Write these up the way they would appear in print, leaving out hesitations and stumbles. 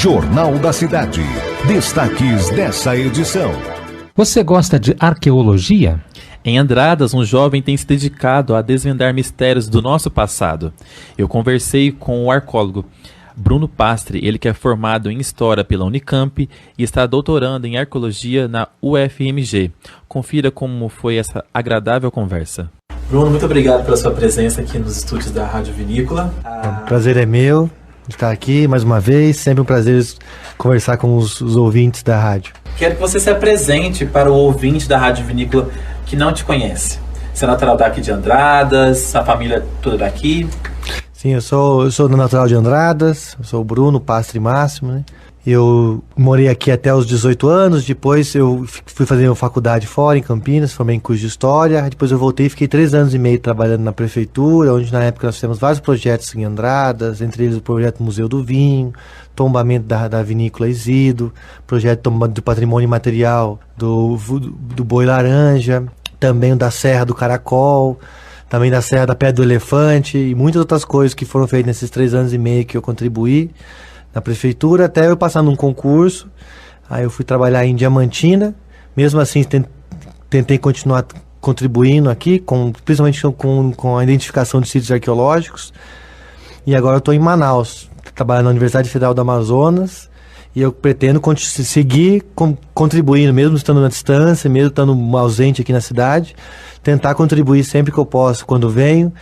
Jornal da Cidade. Destaques dessa edição. Você gosta de arqueologia? Em Andradas, um jovem tem se dedicado a desvendar mistérios do nosso passado. Eu conversei com o arqueólogo Bruno Pastre, ele que é formado em História pela Unicamp e está doutorando em Arqueologia na UFMG. Confira como foi essa agradável conversa. Bruno, muito obrigado pela sua presença aqui nos estúdios da Rádio Vinícola. O prazer é meu estar aqui mais uma vez, sempre um prazer conversar com os ouvintes da rádio. Quero que você se apresente para o ouvinte da Rádio Vinícola que não te conhece. Você é natural daqui de Andradas, a família toda daqui? Sim, eu sou natural de Andradas, eu sou o Bruno Pastre Máximo, né? Eu morei aqui até os 18 anos, depois eu fui fazer uma faculdade fora, em Campinas, formei em curso de História, depois eu voltei e fiquei 3 anos e meio trabalhando na prefeitura, onde na época nós fizemos vários projetos em Andradas, entre eles o projeto Museu do Vinho, tombamento da vinícola Isidro, projeto tombamento do patrimônio material do Boi Laranja, também o da Serra do Caracol, também da Serra da Pedra do Elefante e muitas outras coisas que foram feitas nesses 3 anos e meio que eu contribuí na prefeitura, até eu passar num concurso. Aí eu fui trabalhar em Diamantina, mesmo assim tentei continuar contribuindo aqui, principalmente com a identificação de sítios arqueológicos, e agora eu estou em Manaus, trabalhando na Universidade Federal do Amazonas, e eu pretendo seguir contribuindo, mesmo estando na distância, mesmo estando ausente aqui na cidade, tentar contribuir sempre que eu posso, quando venho,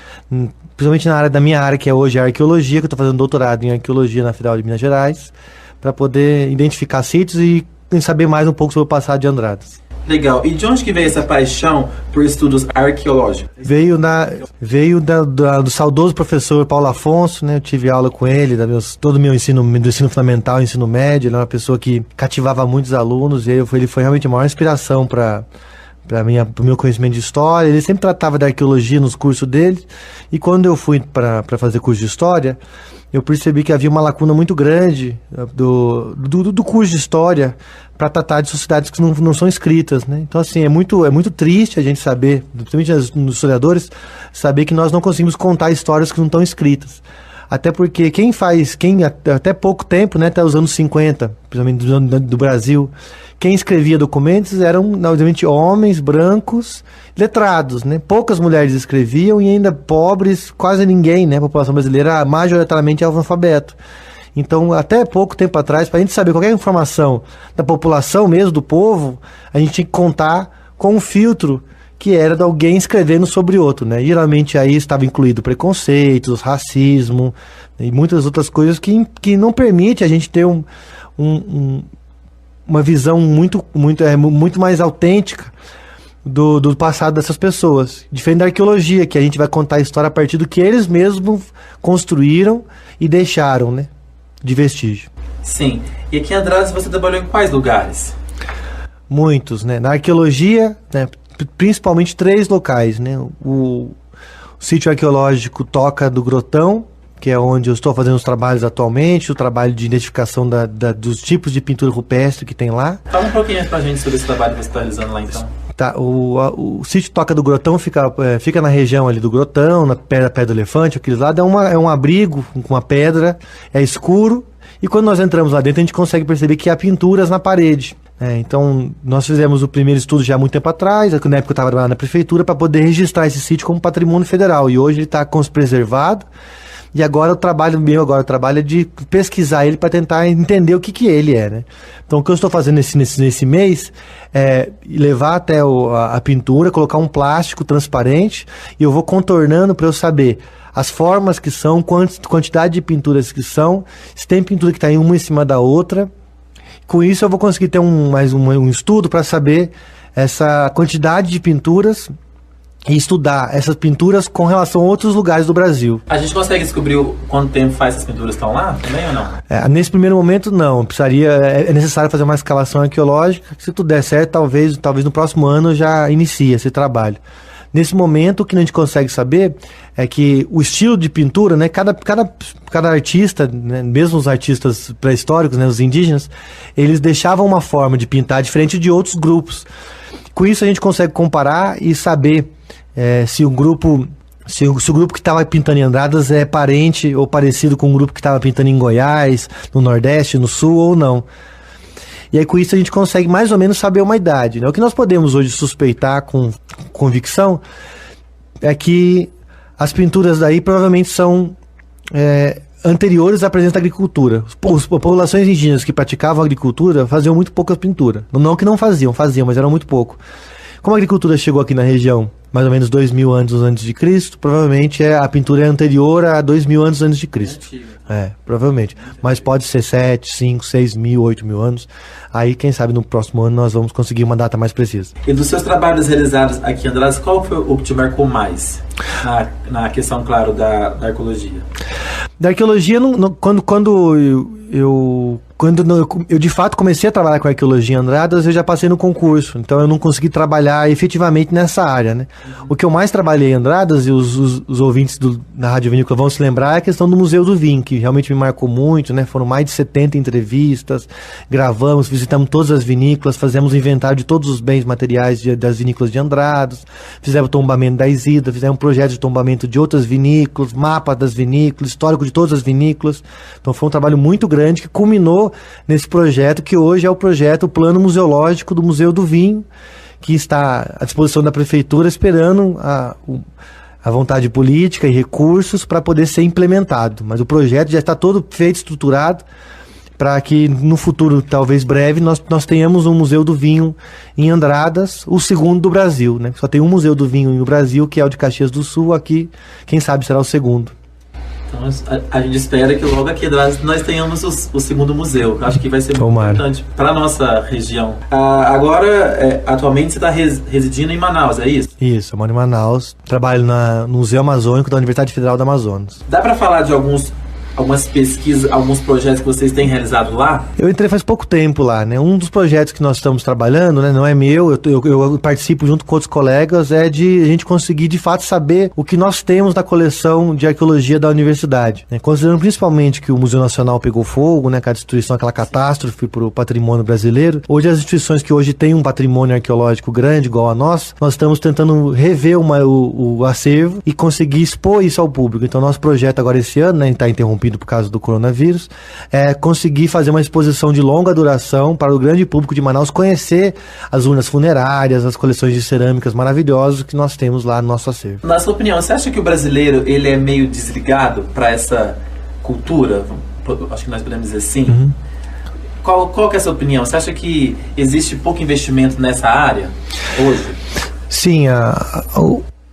principalmente na área da minha área, que é hoje a arqueologia, que eu estou fazendo doutorado em arqueologia na Federal de Minas Gerais, para poder identificar sítios e saber mais um pouco sobre o passado de Andradas. Legal. E de onde que veio essa paixão por estudos arqueológicos? Veio do saudoso professor Paulo Afonso, né? Eu tive aula com ele, todo o meu ensino, do ensino fundamental e ensino médio. Ele é uma pessoa que cativava muitos alunos e ele foi realmente a maior inspiração para o meu conhecimento de história. Ele sempre tratava da arqueologia nos cursos dele, e quando eu fui para fazer curso de história, eu percebi que havia uma lacuna muito grande do curso de história para tratar de sociedades que não são escritas, né? Então, assim, é muito triste a gente saber, principalmente nos historiadores, saber que nós não conseguimos contar histórias que não estão escritas. Até porque quem até pouco tempo, né, até os anos 50, principalmente do Brasil, quem escrevia documentos eram, obviamente, homens brancos, letrados, né? Poucas mulheres escreviam e ainda pobres, quase ninguém, né? A população brasileira majoritariamente é analfabeto. Então, até pouco tempo atrás, para a gente saber qualquer informação da população mesmo, do povo, a gente tinha que contar com um filtro que era de alguém escrevendo sobre outro, né? Geralmente aí estava incluído preconceitos, racismo e muitas outras coisas que não permite a gente ter uma visão muito mais autêntica do passado dessas pessoas. Diferente da arqueologia, que a gente vai contar a história a partir do que eles mesmos construíram e deixaram, né, de vestígio. Sim. E aqui em Andradas você trabalhou em quais lugares? Muitos, né? Na arqueologia, né, principalmente 3 locais, né? O sítio arqueológico Toca do Grotão, que é onde eu estou fazendo os trabalhos atualmente, o trabalho de identificação dos tipos de pintura rupestre que tem lá. Fala um pouquinho pra gente sobre esse trabalho que você está realizando lá, então. Tá, o sítio Toca do Grotão fica na região ali do Grotão, na Pedra do Elefante, aquele lado é um abrigo com uma pedra, é escuro, e quando nós entramos lá dentro a gente consegue perceber que há pinturas na parede. Então, nós fizemos o primeiro estudo já há muito tempo atrás, na época eu estava trabalhando na prefeitura, para poder registrar esse sítio como patrimônio federal, e hoje ele está preservado. E agora o trabalho é de pesquisar ele para tentar entender o que ele é, né? Então o que eu estou fazendo nesse mês é levar até a pintura, colocar um plástico transparente, e eu vou contornando para eu saber as formas que são, quantidade de pinturas que são, se tem pintura que está uma em cima da outra. Com isso eu vou conseguir ter mais um estudo para saber essa quantidade de pinturas e estudar essas pinturas com relação a outros lugares do Brasil. A gente consegue descobrir quanto tempo faz essas pinturas estão lá também ou não? Nesse primeiro momento não, é necessário fazer uma escavação arqueológica, que se tudo der certo, talvez no próximo ano já inicie esse trabalho. Nesse momento, o que a gente consegue saber é que o estilo de pintura, né, cada artista, né, mesmo os artistas pré-históricos, né, os indígenas, eles deixavam uma forma de pintar diferente de outros grupos. Com isso a gente consegue comparar e saber se um grupo Se o grupo que estava pintando em Andradas é parente ou parecido com o grupo que estava pintando em Goiás, no Nordeste, no Sul ou não. E aí com isso a gente consegue mais ou menos saber uma idade, né? O que nós podemos hoje suspeitar com convicção é que as pinturas daí provavelmente são anteriores à presença da agricultura. As populações indígenas que praticavam agricultura faziam muito pouca pintura. Não que não faziam, mas era muito pouco. Como a agricultura chegou aqui na região mais ou menos 2.000 anos antes de Cristo, provavelmente a pintura é anterior a 2.000 anos antes de Cristo. Provavelmente. Mas pode ser 7, 5, 6.000, 8.000 anos. Aí, quem sabe, no próximo ano nós vamos conseguir uma data mais precisa. E dos seus trabalhos realizados aqui em Andradas, qual foi o que te marcou mais na questão, claro, da arqueologia? Da arqueologia, quando eu de fato comecei a trabalhar com arqueologia em Andradas, eu já passei no concurso, então eu não consegui trabalhar efetivamente nessa área, né? O que eu mais trabalhei em Andradas, e os ouvintes da Rádio Vinícola vão se lembrar, é a questão do Museu do Vinho, que realmente me marcou muito, né? Foram mais de 70 entrevistas, gravamos, visitamos todas as vinícolas, fazemos inventário de todos os bens materiais das vinícolas de Andradas, fizemos tombamento da Isidra, fizemos um projeto de tombamento de outras vinícolas, mapa das vinícolas, histórico de todas as vinícolas. Então foi um trabalho muito grande que culminou nesse projeto que hoje é o Plano Museológico do Museu do Vinho, que está à disposição da Prefeitura esperando a vontade política e recursos para poder ser implementado. Mas o projeto já está todo feito, estruturado, para que no futuro, talvez breve, nós tenhamos um Museu do Vinho em Andradas, o segundo do Brasil, né? Só tem um Museu do Vinho no Brasil, que é o de Caxias do Sul. Aqui, quem sabe, será o segundo. Então a gente espera que logo aqui nós tenhamos o segundo museu. Eu acho que vai ser muito importante para a nossa região. Agora, atualmente você está residindo em Manaus, é isso? Isso, eu moro em Manaus. Trabalho no Museu Amazônico da Universidade Federal do Amazonas. Dá para falar de algumas pesquisas, alguns projetos que vocês têm realizado lá? Eu entrei faz pouco tempo lá, né? Um dos projetos que nós estamos trabalhando, né, não é meu, eu participo junto com outros colegas, é de a gente conseguir de fato saber o que nós temos na coleção de arqueologia da universidade, né? Considerando principalmente que o Museu Nacional pegou fogo, né, com a destruição, aquela catástrofe para o patrimônio brasileiro. Hoje as instituições que hoje têm um patrimônio arqueológico grande, igual a nós estamos tentando rever o acervo e conseguir expor isso ao público. Então nosso projeto agora esse ano, né, está interrompido por causa do coronavírus, conseguir fazer uma exposição de longa duração para o grande público de Manaus conhecer as urnas funerárias, as coleções de cerâmicas maravilhosas que nós temos lá no nosso acervo. Na sua opinião, você acha que o brasileiro ele é meio desligado para essa cultura? Acho que nós podemos dizer assim. Uhum. Qual que é a sua opinião? Você acha que existe pouco investimento nessa área hoje? Sim,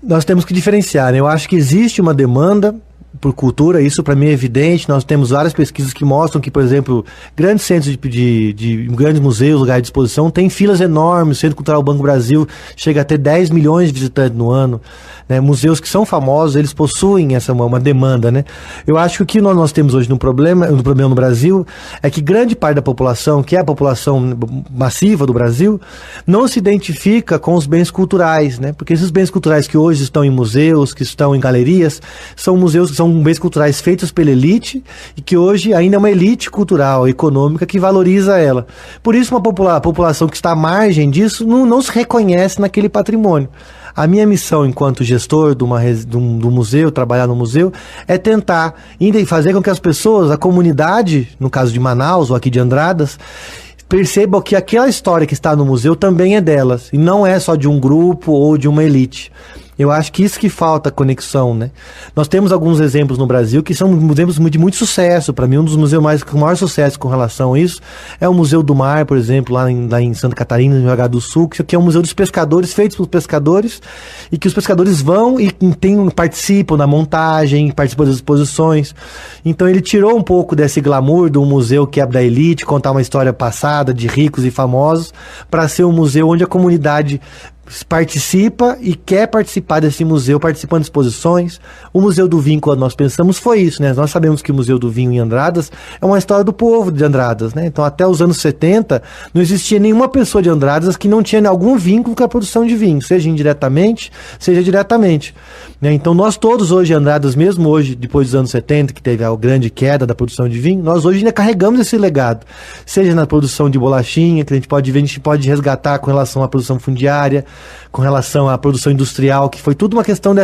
nós temos que diferenciar, né? Eu acho que existe uma demanda por cultura, isso para mim é evidente. Nós temos várias pesquisas que mostram que, por exemplo, grandes centros de grandes museus, lugares de exposição, tem filas enormes. O Centro Cultural Banco Brasil chega a ter 10 milhões de visitantes no ano, né? Museus que são famosos, eles possuem uma demanda, né? Eu acho que o que nós temos hoje no problema no Brasil é que grande parte da população, que é a população massiva do Brasil, não se identifica com os bens culturais, né? Porque esses bens culturais que hoje estão em museus, que estão em galerias, são museus que são bens culturais feitos pela elite e que hoje ainda é uma elite cultural, econômica, que valoriza ela. Por isso a população que está à margem disso não se reconhece naquele patrimônio. A minha missão enquanto gestor do museu, trabalhar no museu, é tentar fazer com que as pessoas, a comunidade, no caso de Manaus ou aqui de Andradas, percebam que aquela história que está no museu também é delas, e não é só de um grupo ou de uma elite. Eu acho que isso que falta conexão, né? Nós temos alguns exemplos no Brasil que são exemplos de muito sucesso. Para mim, um dos museus com maior sucesso com relação a isso é o Museu do Mar, por exemplo, lá em Santa Catarina, no Rio Grande do Sul, que é um museu dos pescadores, feito pelos pescadores, e que os pescadores vão e participam da montagem, participam das exposições. Então ele tirou um pouco desse glamour do museu que é da elite, contar uma história passada de ricos e famosos, para ser um museu onde a comunidade participa e quer participar desse museu, participando de exposições. O Museu do Vinho, quando nós pensamos, foi isso, né? Nós sabemos que o Museu do Vinho em Andradas é uma história do povo de Andradas, né? Então, até os anos 70, não existia nenhuma pessoa de Andradas que não tinha algum vínculo com a produção de vinho, seja indiretamente, seja diretamente, né? Então, nós todos hoje, Andradas, mesmo hoje, depois dos anos 70, que teve a grande queda da produção de vinho, nós hoje ainda carregamos esse legado, seja na produção de bolachinha, que a gente pode resgatar com relação à produção fundiária, com relação à produção industrial, que foi tudo uma questão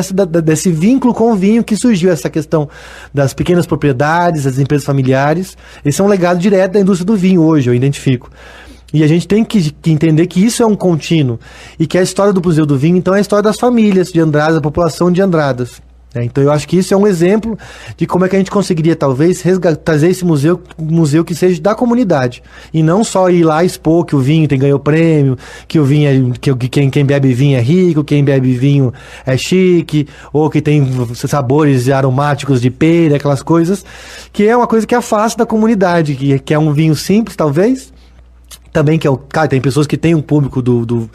desse vínculo com o vinho que surgiu, essa questão das pequenas propriedades, das empresas familiares. Esse é um legado direto da indústria do vinho hoje, eu identifico. E a gente tem que entender que isso é um contínuo, e que a história do Museu do Vinho, então, é a história das famílias de Andradas, da população de Andradas. Então eu acho que isso é um exemplo de como é que a gente conseguiria talvez trazer esse museu que seja da comunidade, e não só ir lá expor que o vinho ganhou prêmio, que o vinho quem bebe vinho é rico, quem bebe vinho é chique, ou que tem sabores aromáticos de pera, aquelas coisas, que é uma coisa que afasta da comunidade, que é um vinho simples talvez. Também que cara, tem pessoas que têm um público do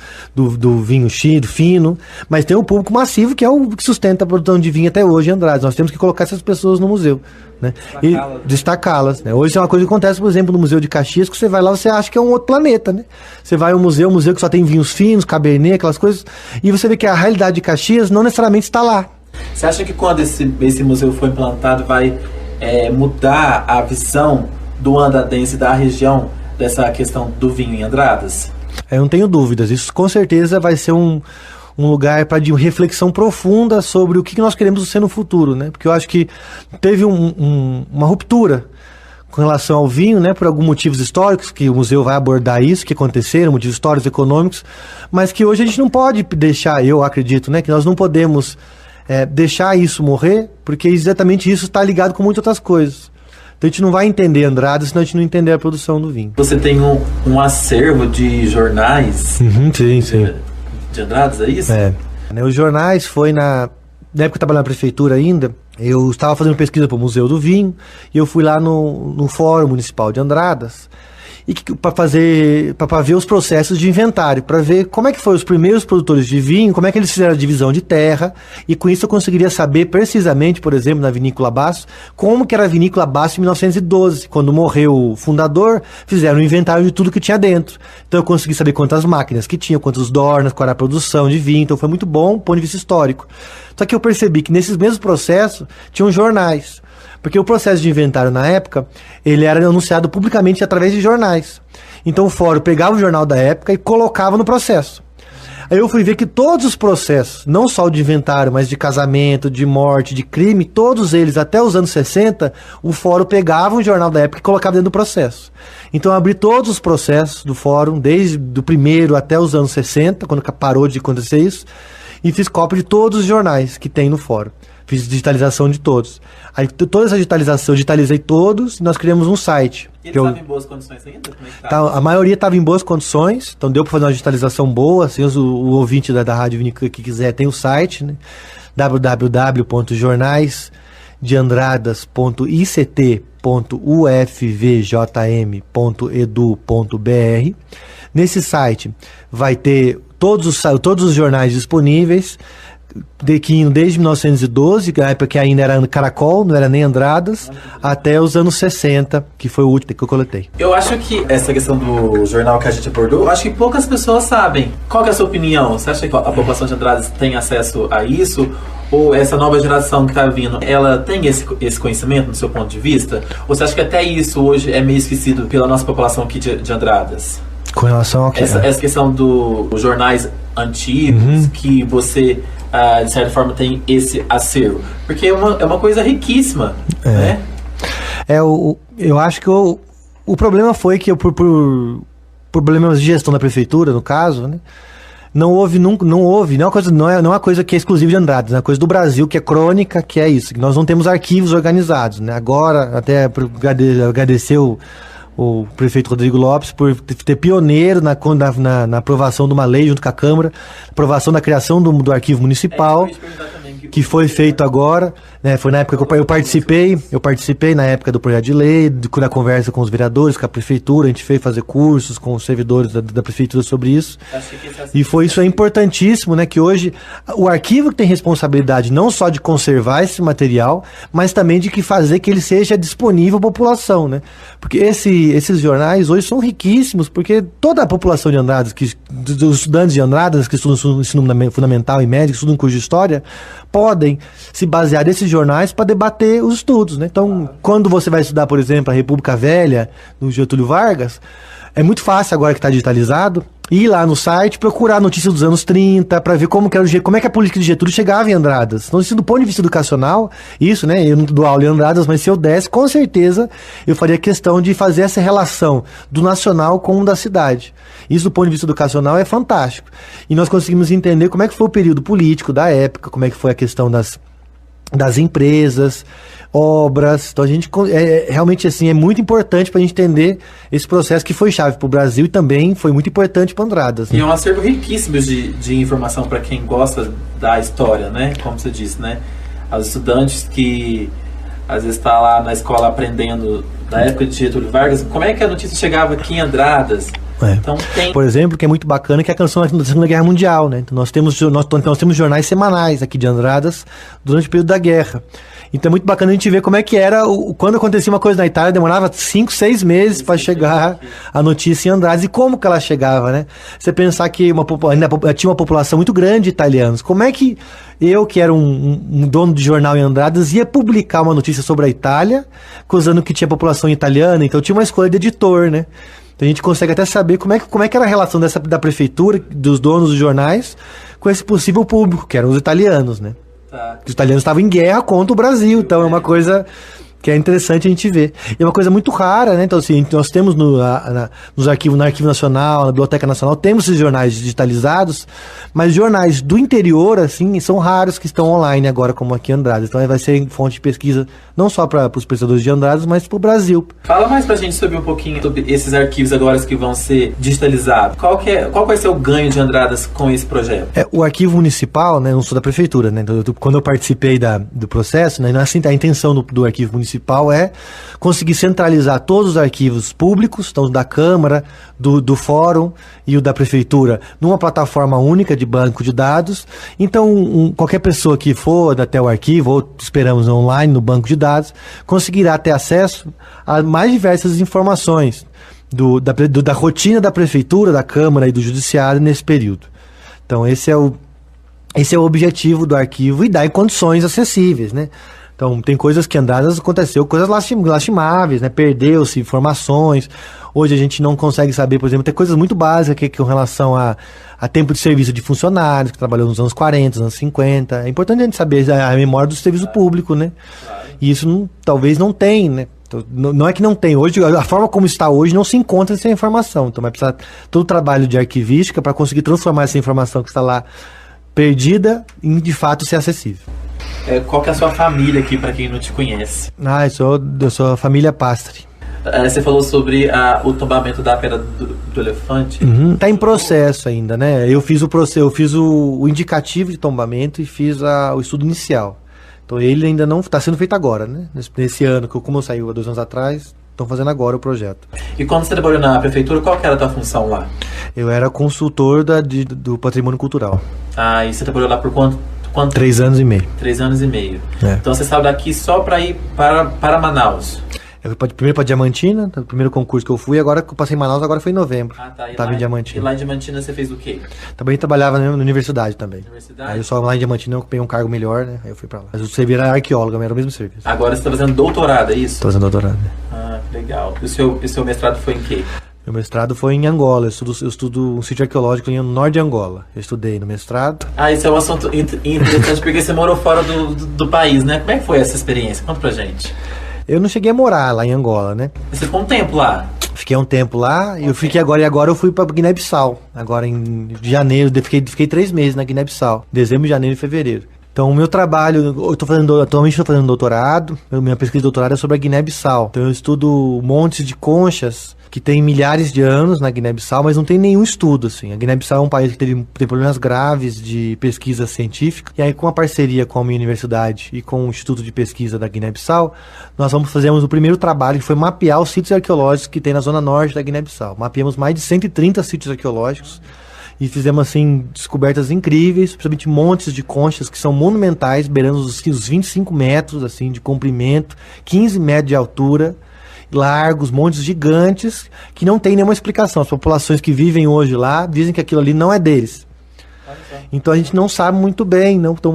vinho fino, mas tem um público massivo que é o que sustenta a produção de vinho até hoje em Andradas. Nós temos que colocar essas pessoas no museu, né? E destacá-las, né? Hoje é uma coisa que acontece, por exemplo, no Museu de Caxias, que você vai lá, você acha que é um outro planeta, né? Você vai ao museu que só tem vinhos finos, cabernet, aquelas coisas, e você vê que a realidade de Caxias não necessariamente está lá. Você acha que quando esse museu for implantado vai mudar a visão do andradense, da região, dessa questão do vinho em Andradas? Eu não tenho dúvidas. Isso com certeza vai ser um lugar de reflexão profunda sobre o que nós queremos ser no futuro, né? Porque eu acho que teve uma ruptura com relação ao vinho, né? Por alguns motivos históricos, que o museu vai abordar isso, que aconteceram, motivos históricos, econômicos, mas que hoje a gente não pode deixar, eu acredito, né? Que nós não podemos deixar isso morrer, porque exatamente isso está ligado com muitas outras coisas. Então a gente não vai entender Andradas se a gente não entender a produção do vinho. Você tem um acervo de jornais sim. De Andradas, é isso? Os jornais foi na época que eu trabalhava na prefeitura ainda, eu estava fazendo pesquisa para o Museu do Vinho, e eu fui lá no Fórum Municipal de Andradas, para ver os processos de inventário, para ver como é que foram os primeiros produtores de vinho, como é que eles fizeram a divisão de terra, e com isso eu conseguiria saber precisamente, por exemplo, na Vinícola Basso, como que era a Vinícola Basso em 1912, quando morreu o fundador, fizeram um inventário de tudo que tinha dentro. Então eu consegui saber quantas máquinas que tinha, quantos dornas, qual era a produção de vinho, então foi muito bom do ponto de vista histórico. Só que eu percebi que nesses mesmos processos tinham jornais, porque o processo de inventário na época, ele era anunciado publicamente através de jornais. Então o fórum pegava o jornal da época e colocava no processo. Aí eu fui ver que todos os processos, não só o de inventário, mas de casamento, de morte, de crime, todos eles, até os anos 60, o fórum pegava um jornal da época e colocava dentro do processo. Então eu abri todos os processos do fórum, desde o primeiro até os anos 60, quando parou de acontecer isso, e fiz cópia de todos os jornais que tem no fórum. Fiz digitalização de todos. Aí toda essa digitalização, eu digitalizei todos e nós criamos um site. E eles estavam em boas condições ainda? Como é que tá? A maioria estava em boas condições, então deu para fazer uma digitalização boa. Assim, o ouvinte da Rádio Vinícola que quiser tem o site, né? www.jornais.ict.ufvjm.edu.br. Nesse site vai ter todos os jornais disponíveis, desde 1912, que na época que ainda era Caracol, não era nem Andradas, até os anos 60, que foi o último que eu coletei. Eu acho que essa questão do jornal que a gente abordou, eu acho que poucas pessoas sabem. Qual que é a sua opinião? Você acha que a população de Andradas tem acesso a isso? Ou essa nova geração que está vindo, ela tem esse conhecimento, no seu ponto de vista? Ou você acha que até isso hoje é meio esquecido pela nossa população aqui de Andradas? Com relação ao que? Essa questão dos jornais antigos, que você, de certa forma, tem esse acervo. Porque é uma coisa riquíssima, né? Eu acho que o problema foi que por problemas de gestão da prefeitura, no caso, né? Não houve, não é uma coisa que é exclusiva de Andradas, é uma coisa do Brasil, que é crônica, que é isso, que nós não temos arquivos organizados, né? Agora, até agradecer o prefeito Rodrigo Lopes por ter pioneiro na aprovação de uma lei junto com a Câmara, aprovação da criação do arquivo municipal, que foi feito agora, né? Foi na época que eu participei na época do projeto de lei, da conversa com os vereadores, com a prefeitura, a gente fez fazer cursos com os servidores da prefeitura sobre isso. E isso é importantíssimo, né? Que hoje o arquivo tem responsabilidade não só de conservar esse material, mas também de fazer que ele seja disponível à população, né? Porque esses jornais hoje são riquíssimos, porque toda a população de Andradas, dos estudantes de Andradas que estudam ensino fundamental e médio, que estudam curso de história, podem se basear nesses jornais para debater os estudos, né? Então, quando você vai estudar, por exemplo, a República Velha, no Getúlio Vargas, é muito fácil agora que está digitalizado, ir lá no site, procurar notícias dos anos 30, para ver como é que a política de Getúlio chegava em Andradas. Então, do ponto de vista educacional, isso, né? Eu não dou aula em Andradas, mas se eu desse, com certeza, eu faria questão de fazer essa relação do nacional com o da cidade. Isso, do ponto de vista educacional, é fantástico. E nós conseguimos entender como é que foi o período político da época, como é que foi a questão das empresas, obras. Então a gente realmente assim é muito importante para a gente entender esse processo que foi chave para o Brasil e também foi muito importante para Andradas. E é um acervo riquíssimo de informação para quem gosta da história, né? Como você disse, né? Os estudantes que às vezes está lá na escola aprendendo da época de Getúlio Vargas, como é que a notícia chegava aqui em Andradas? Então, por exemplo, que é muito bacana, que é a canção da Segunda Guerra Mundial, né? Então nós temos jornais semanais aqui de Andradas durante o período da guerra. Então é muito bacana a gente ver como é que era, quando acontecia uma coisa na Itália, demorava 5, 6 meses para chegar a notícia em Andradas e como que ela chegava, né? Você pensar que ainda tinha uma população muito grande de italianos, como é que eu, que era um dono de jornal em Andradas, ia publicar uma notícia sobre a Itália, acusando que tinha população italiana? Então tinha uma escolha de editor, né? Então a gente consegue até saber como é que era a relação da prefeitura, dos donos dos jornais, com esse possível público, que eram os italianos, né? Tá. Os italianos estavam em guerra contra o Brasil, então é uma coisa que é interessante a gente ver. E é uma coisa muito rara, né? Então, assim, nós temos nos arquivos, no Arquivo Nacional, na Biblioteca Nacional, temos esses jornais digitalizados, mas jornais do interior, assim, são raros que estão online agora, como aqui em Andradas. Então, vai ser fonte de pesquisa não só para os pesquisadores de Andradas, mas para o Brasil. Fala mais pra gente sobre um pouquinho sobre esses arquivos agora que vão ser digitalizados. Qual vai ser o ganho de Andradas com esse projeto? O arquivo municipal, né? Não sou da prefeitura, né? Então, quando eu participei do processo, né? A intenção do arquivo municipal é conseguir centralizar todos os arquivos públicos, então da Câmara, do Fórum e o da Prefeitura, numa plataforma única de banco de dados. Então, qualquer pessoa que for até o arquivo, ou esperamos online no banco de dados, conseguirá ter acesso a mais diversas informações da rotina da Prefeitura, da Câmara e do Judiciário nesse período. Então, esse é o objetivo do arquivo e dar em condições acessíveis, né? Então, tem coisas que Andradas aconteceu, coisas lastimáveis, né? Perdeu-se informações. Hoje a gente não consegue saber, por exemplo, tem coisas muito básicas que com relação a tempo de serviço de funcionários, que trabalhou nos anos 40, nos anos 50. É importante a gente saber a memória do serviço público, né? E isso talvez não tem, né? Então, não é que não tem. Hoje, a forma como está hoje não se encontra essa informação. Então vai precisar todo o trabalho de arquivística para conseguir transformar essa informação que está lá perdida em, de fato, ser acessível. Qual que é a sua família aqui, para quem não te conhece? Eu sou a família Pastri. Você falou sobre o tombamento da Pedra do Elefante. Tá em processo ainda, né? Eu fiz o indicativo de tombamento e fiz o estudo inicial. Então ele ainda não está sendo feito agora, né? Nesse ano, como saiu há 2 anos atrás, estão fazendo agora o projeto. E quando você trabalhou na prefeitura, qual que era a tua função lá? Eu era consultor do patrimônio cultural. E você trabalhou lá por quanto? 3 anos e meio. 3 anos e meio. Então você saiu daqui só para ir para Manaus? Eu fui primeiro para Diamantina, o primeiro concurso que eu fui, agora que eu passei em Manaus, agora foi em novembro. Estava em Diamantina. E lá em Diamantina você fez o quê? Também trabalhava na universidade também. Aí eu só lá em Diamantina eu peguei um cargo melhor, né? Aí eu fui para lá. Mas o serviço era arqueólogo, era o mesmo serviço. Agora você está fazendo doutorado, é isso? Estou fazendo doutorado. Que legal. E o seu mestrado foi em quê? Meu mestrado foi em Angola, eu estudo um sítio arqueológico no norte de Angola. Eu estudei no mestrado. Esse é um assunto interessante porque você morou fora do país, né? Como é que foi essa experiência? Conta pra gente. Eu não cheguei a morar lá em Angola, né? Você ficou um tempo lá? Fiquei um tempo lá, eu fiquei agora eu fui pra Guiné-Bissau. Agora em janeiro, fiquei 3 meses na Guiné-Bissau. Dezembro, janeiro e fevereiro. Então, o meu trabalho, atualmente estou fazendo doutorado, minha pesquisa de doutorado é sobre a Guiné-Bissau. Então, eu estudo montes de conchas que tem milhares de anos na Guiné-Bissau, mas não tem nenhum estudo, assim. A Guiné-Bissau é um país que tem problemas graves de pesquisa científica, e aí com a parceria com a minha universidade e com o Instituto de Pesquisa da Guiné-Bissau, nós fazemos o primeiro trabalho, que foi mapear os sítios arqueológicos que tem na zona norte da Guiné-Bissau. Mapeamos mais de 130 sítios arqueológicos, e fizemos, assim, descobertas incríveis, principalmente montes de conchas que são monumentais, beirando os 25 metros, assim, de comprimento, 15 metros de altura, largos, montes gigantes, que não tem nenhuma explicação. As populações que vivem hoje lá dizem que aquilo ali não é deles. Então a gente não sabe muito bem. Não, então,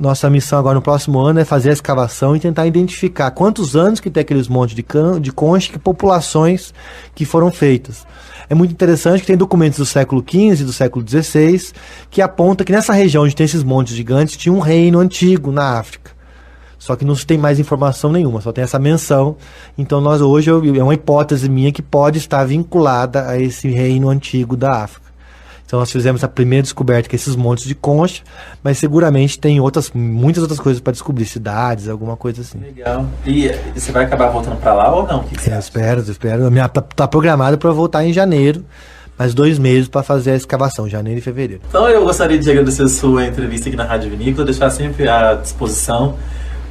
nossa missão agora no próximo ano é fazer a escavação e tentar identificar quantos anos que tem aqueles montes de concha, que populações que foram feitas. É muito interessante que tem documentos do século XV e do século XVI que aponta que nessa região onde tem esses montes gigantes tinha um reino antigo na África. Só que não se tem mais informação nenhuma, só tem essa menção. Então nós hoje, é uma hipótese minha que pode estar vinculada a esse reino antigo da África. Então nós fizemos a primeira descoberta, que é esses montes de concha, mas seguramente tem muitas outras coisas para descobrir, cidades, alguma coisa assim. Legal. E você vai acabar voltando para lá ou não? O que você acha? Espero. Tá programado para voltar em janeiro, mais 2 meses para fazer a escavação, janeiro e fevereiro. Então eu gostaria de agradecer a sua entrevista aqui na Rádio Vinícola, deixar sempre à disposição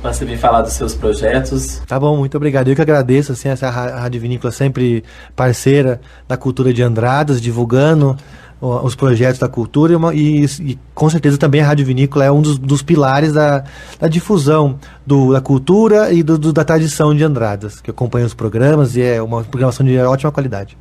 para você vir falar dos seus projetos. Tá bom, muito obrigado. Eu que agradeço, assim, essa Rádio Vinícola sempre parceira da cultura de Andradas, divulgando os projetos da cultura e com certeza também a Rádio Vinícola é um dos pilares da difusão da cultura e da tradição de Andradas, que acompanha os programas e é uma programação de ótima qualidade.